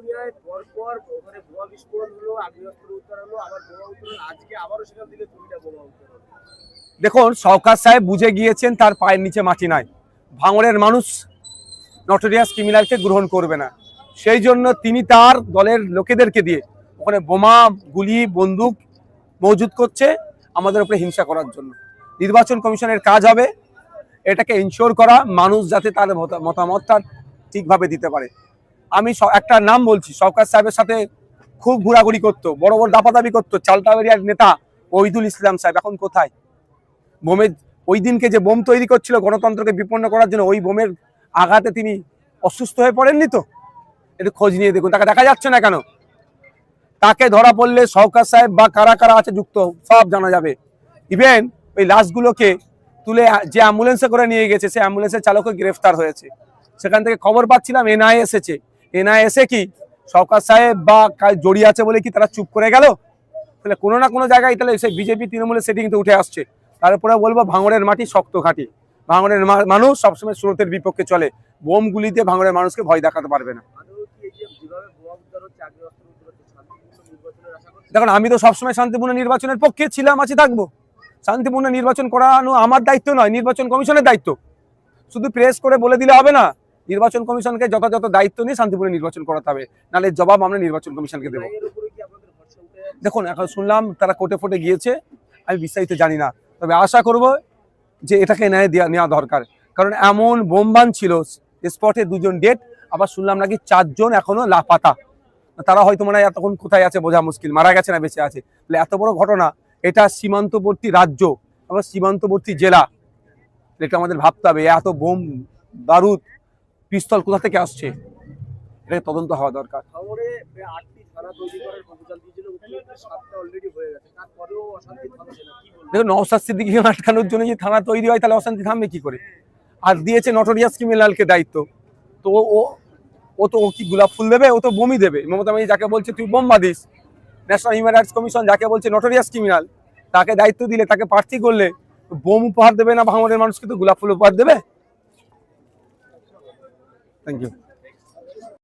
রাঙ্গুনিয়ায় পরপর ওখানে বোমা বিস্ফোরণ হলো, আগ্নেয়াস্ত্র উদ্ধার হলো, আবার বোমা উদ্ধার, আজকে আবারও সেখান থেকে 2টা বোমা উদ্ধার হলো। দেখুন, সওকাত সাহেব বুঝে গিয়েছেন তার পায়ের নিচে মাটি নাই, ভাঙড়ের মানুষ নটোরিয়াস ক্রিমিনালকে গ্রহণ করবে না। সেই জন্য তিনি তার দলের লোকেদেরকে দিয়ে ওখানে বোমা, গুলি, বন্দুক মজুত করছে আমাদের উপরে হিংসা করার জন্য। নির্বাচন কমিশনের কাজ হবে এটাকে ইনশিওর করা, মানুষ যাতে তার মতামতটা ঠিকভাবে দিতে পারে। আমি একটা নাম বলছি, সওকাত সাহেবের সাথে খুব ঘোরাঘুরি করতো, বড় বড় দাপাদাপি করতো চালতাবেরিয়ার নেতা ওহিদুল ইসলাম সাহেব এখন কোথায়? বোমের ওই দিনকে যে বোম তৈরি করছিল গণতন্ত্রকে বিপন্ন করার জন্য, ওই বোমের আঘাতে তিনি অসুস্থ হয়ে পড়েননি তো? একটু খোঁজ নিয়ে দেখুন, তাকে দেখা যাচ্ছে না কেন? তাকে ধরা পড়লে সওকাত সাহেব বা কারা কারা আছে যুক্ত সব জানা যাবে। ইভেন ওই লাশগুলোকে তুলে যে অ্যাম্বুলেন্সে করে নিয়ে গেছে, সে অ্যাম্বুলেন্সের চালকও গ্রেফতার হয়েছে। সেখান থেকে খবর পাচ্ছিলাম এনআইএ এসেছে। এনআইএ এসে কি সওকাত সাহেব বা জড়িয়ে আছে বলে কি তারা চুপ করে গেল? তাহলে কোনো না কোনো জায়গায় তাহলে সে বিজেপি তৃণমূলের সেটিংতে উঠে আসছে। তারপরে বলবো ভাঙড়ের মাটি শক্ত ঘাঁটি, ভাঙড়ের মানুষ সবসময় স্রোতের বিপক্ষে চলে, বোম গুলি দিয়ে ভাঙড়ের মানুষকে ভয় দেখাতে পারবে না। দেখুন, আমি তো সবসময় শান্তিপূর্ণ নির্বাচনের পক্ষে ছিলাম, আছি, থাকবো। শান্তিপূর্ণ নির্বাচন করানো আমার দায়িত্ব নয়, নির্বাচন কমিশনের দায়িত্ব। শুধু প্রেস করে বলে দিলে হবে না, নির্বাচন কমিশনকে যথাযথ দায়িত্ব নিয়ে শান্তিপূর্ণ নির্বাচন করাতে হবে, নাহলে জবাব আমরা নির্বাচন কমিশনকে দেবো। দেখুন, এখন শুনলাম তারা কোর্টে ফোটে গিয়েছে, আমি বিস্তারিত জানি না, তবে আশা করব যে এটাকে ন্যায় নেওয়া দরকার। কারণ এমন বোমবান ছিল, স্পটে 2জন ডেড, আবার শুনলাম নাকি 4 জন এখনো লাপাতা। তারা হয়তো মনে হয় এতক্ষণ কোথায় আছে বোঝা মুশকিল, মারা গেছে না বেঁচে আছে। তাহলে এত বড় ঘটনা, এটা সীমান্তবর্তী রাজ্য, আবার সীমান্তবর্তী জেলা, এটা আমাদের ভাবতে হবে। এত বোম, বারুদ, পিস্তল কোথা থেকে আসছে, এটা তদন্ত হওয়া দরকার। দেখুন, নওশাদ সিদ্দিকীকে আটকানোর জন্য যদি থানা তৈরি হয় তাহলে অশান্তি থামবে কি করে? আর দিয়েছে নটোরিয়াস ক্রিমিনালকে দায়িত্ব, তো ও কি গোলাপ ফুল দেবে? ও তো বোমই দেবে। মমতা ব্যানার্জি যাকে বলছে তুই বোম বাঁধিস, ন্যাশনাল হিউম্যান রাইটস কমিশন যাকে বলছে নটোরিয়াস ক্রিমিনাল, তাকে দায়িত্ব দিলে, তাকে প্রার্থী করলে বোম উপহার দেবে না, ভাঙড়ের মানুষকে তো গোলাপ ফুল উপহার দেবে। Thank you.